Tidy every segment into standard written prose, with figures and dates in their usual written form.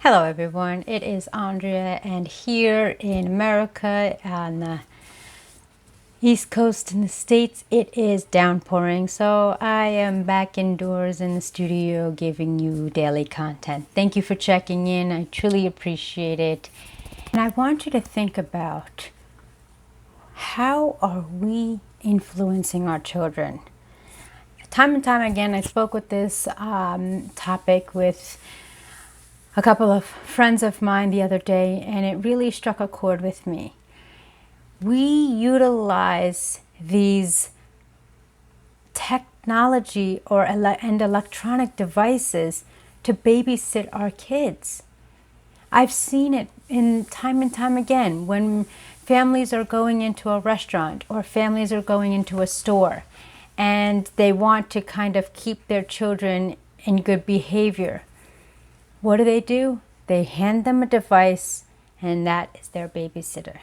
Hello everyone, it is Andrea, and here in America on the East Coast in the States it is downpouring, so I am back indoors in the studio giving you daily content. Thank you for checking in, I truly appreciate it. And I want you to think about, how are we influencing our children? Time and time again I spoke with this topic with a couple of friends of mine the other day, and it really struck a chord with me. We utilize these technology and electronic devices to babysit our kids. I've seen it in time and time again when families are going into a restaurant or families are going into a store and they want to kind of keep their children in good behavior. What do? They hand them a device, and that is their babysitter.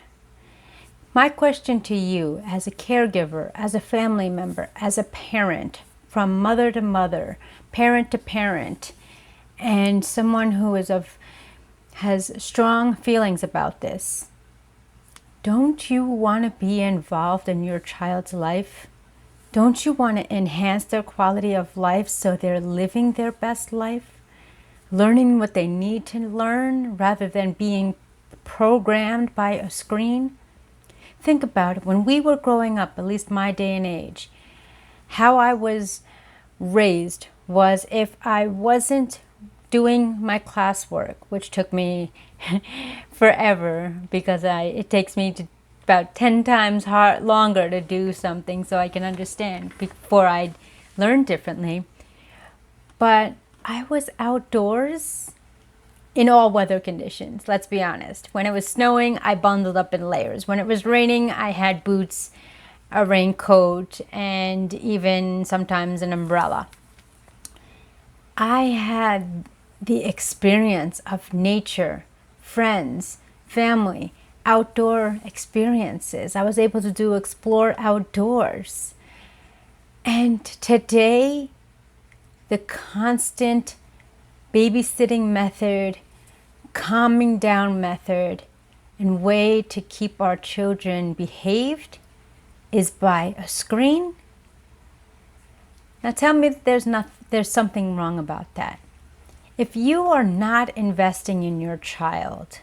My question to you, as a caregiver, as a family member, as a parent, from mother to mother, parent to parent, and someone who has strong feelings about this, don't you want to be involved in your child's life? Don't you want to enhance their quality of life so they're living their best life? Learning what they need to learn rather than being programmed by a screen? Think about it. When we were growing up, at least my day and age, how I was raised was, if I wasn't doing my classwork, which took me forever because it takes me about 10 times longer to do something so I can understand before I learn differently. But I was outdoors in all weather conditions, let's be honest. When it was snowing, I bundled up in layers. When it was raining, I had boots, a raincoat, and even sometimes an umbrella. I had the experience of nature, friends, family, outdoor experiences. I was able to explore outdoors. And today, the constant babysitting method, calming down method, and way to keep our children behaved is by a screen. Now tell me that there's something wrong about that. If you are not investing in your child,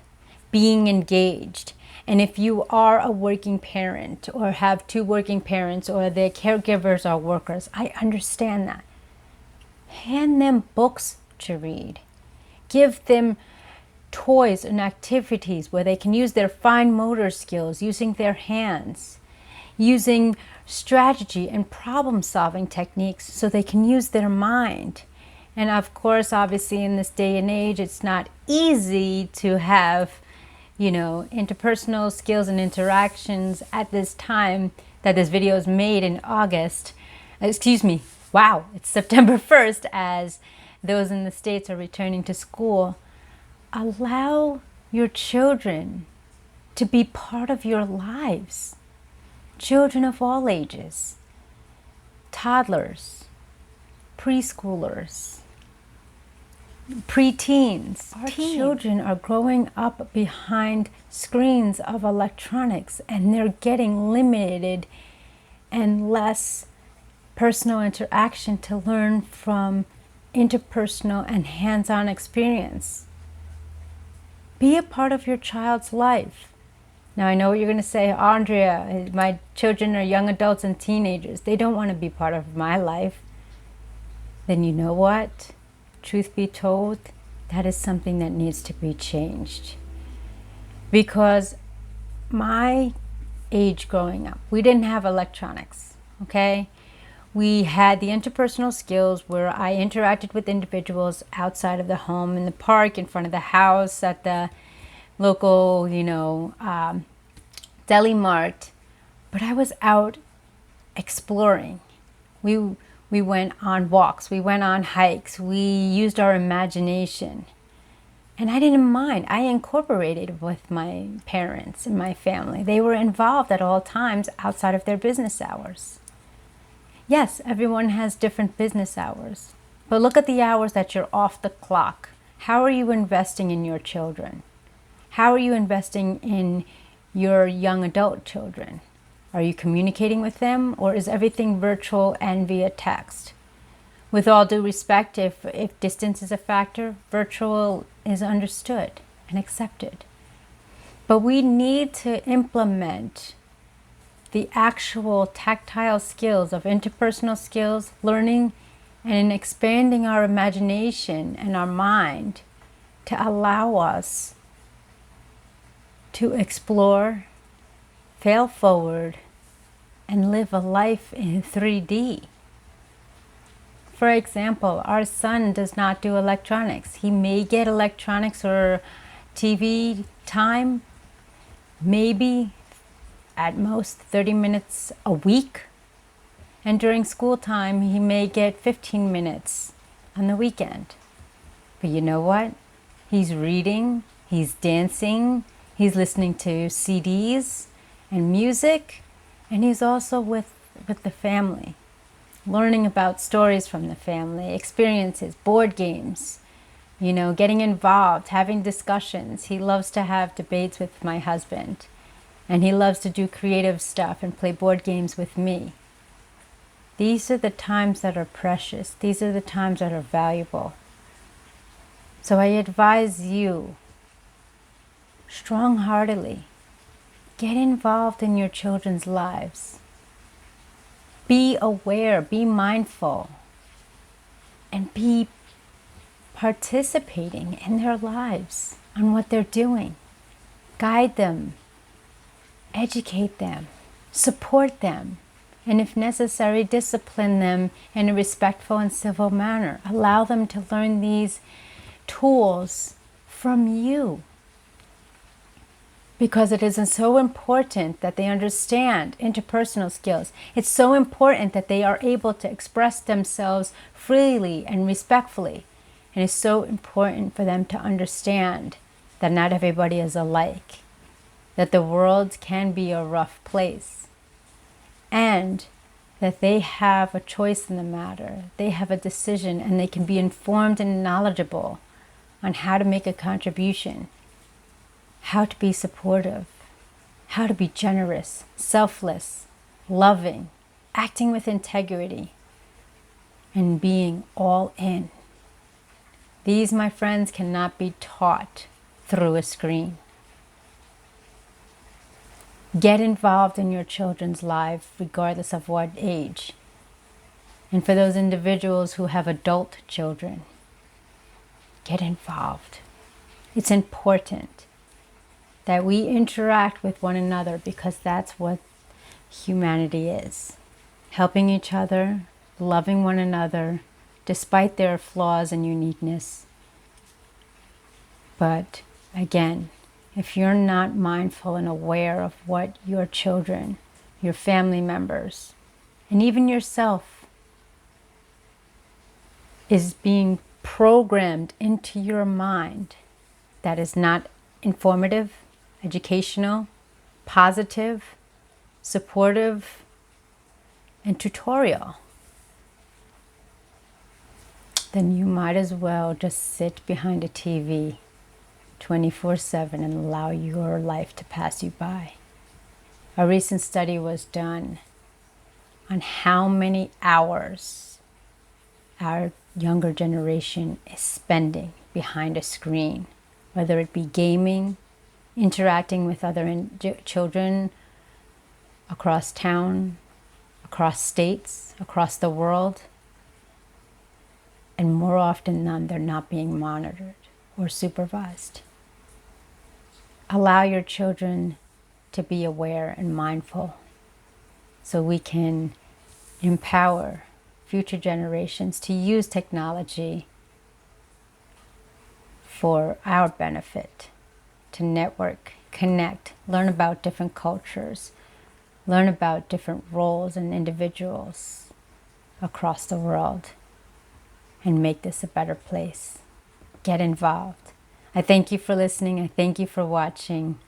being engaged, and if you are a working parent or have two working parents or their caregivers are workers, I understand that. Hand them books to read. Give them toys and activities where they can use their fine motor skills, using their hands, using strategy and problem-solving techniques so they can use their mind. And of course, obviously in this day and age, it's not easy to have, interpersonal skills and interactions at this time that this video is made in August. Wow, it's September 1st as those in the States are returning to school. Allow your children to be part of your lives. Children of all ages, toddlers, preschoolers, preteens. Our children are growing up behind screens of electronics, and they're getting limited and less personal interaction to learn from interpersonal and hands-on experience. Be a part of your child's life. Now I know what you're going to say, Andrea, my children are young adults and teenagers. They don't want to be part of my life. Then you know what? Truth be told, that is something that needs to be changed. Because my age growing up, we didn't have electronics, okay? We had the interpersonal skills where I interacted with individuals outside of the home, in the park, in front of the house, at the local, deli mart. But I was out exploring. We went on walks, we went on hikes, we used our imagination. And I didn't mind. I incorporated with my parents and my family. They were involved at all times outside of their business hours. Yes, everyone has different business hours, but look at the hours that you're off the clock. How are you investing in your children? How are you investing in your young adult children? Are you communicating with them, or is everything virtual and via text? With all due respect, if distance is a factor, virtual is understood and accepted. But we need to implement the actual tactile skills of interpersonal skills, learning, and expanding our imagination and our mind to allow us to explore, fail forward, and live a life in 3D. For example, our son does not do electronics. He may get electronics or TV time, maybe at most 30 minutes a week. And during school time, he may get 15 minutes on the weekend. But you know what? He's reading, he's dancing, he's listening to CDs and music, and he's also with the family, learning about stories from the family, experiences, board games, getting involved, having discussions. He loves to have debates with my husband, and he loves to do creative stuff and play board games with me. These are the times that are precious. These are the times that are valuable. So I advise you, strong-heartedly, get involved in your children's lives. Be aware, be mindful, and be participating in their lives on what they're doing. Guide them, educate them, support them, and if necessary, discipline them in a respectful and civil manner. Allow them to learn these tools from you, because it is so important that they understand interpersonal skills. It's so important that they are able to express themselves freely and respectfully. And it's so important for them to understand that not everybody is alike, that the world can be a rough place, and that they have a choice in the matter. They have a decision, and they can be informed and knowledgeable on how to make a contribution, how to be supportive, how to be generous, selfless, loving, acting with integrity, and being all in. These, my friends, cannot be taught through a screen. Get involved in your children's lives, regardless of what age. And for those individuals who have adult children, get involved. It's important that we interact with one another, because that's what humanity is. Helping each other, loving one another, despite their flaws and uniqueness. But again, if you're not mindful and aware of what your children, your family members, and even yourself is being programmed into your mind that is not informative, educational, positive, supportive, and tutorial, then you might as well just sit behind a TV 24/7 and allow your life to pass you by. A recent study was done on how many hours our younger generation is spending behind a screen, whether it be gaming, interacting with other children across town, across states, across the world. And more often than not, they're not being monitored or supervised. Allow your children to be aware and mindful, so we can empower future generations to use technology for our benefit, to network, connect, learn about different cultures, learn about different roles and individuals across the world, and make this a better place. Get involved. I thank you for listening. I thank you for watching.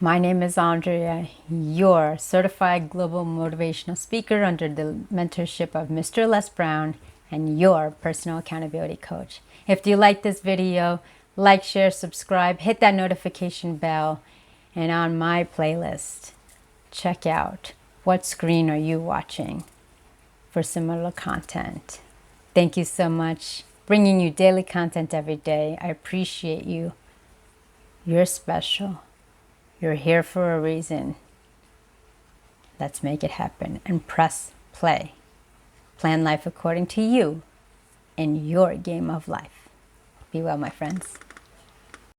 My name is Andrea, your certified global motivational speaker under the mentorship of Mr. Les Brown and your personal accountability coach. If you like this video, like, share, subscribe, hit that notification bell, and on my playlist, check out what screen are you watching for similar content. Thank you so much. Bringing you daily content every day. I appreciate you. You're special. You're here for a reason. Let's make it happen and press play. Plan life according to you in your game of life. Be well, my friends.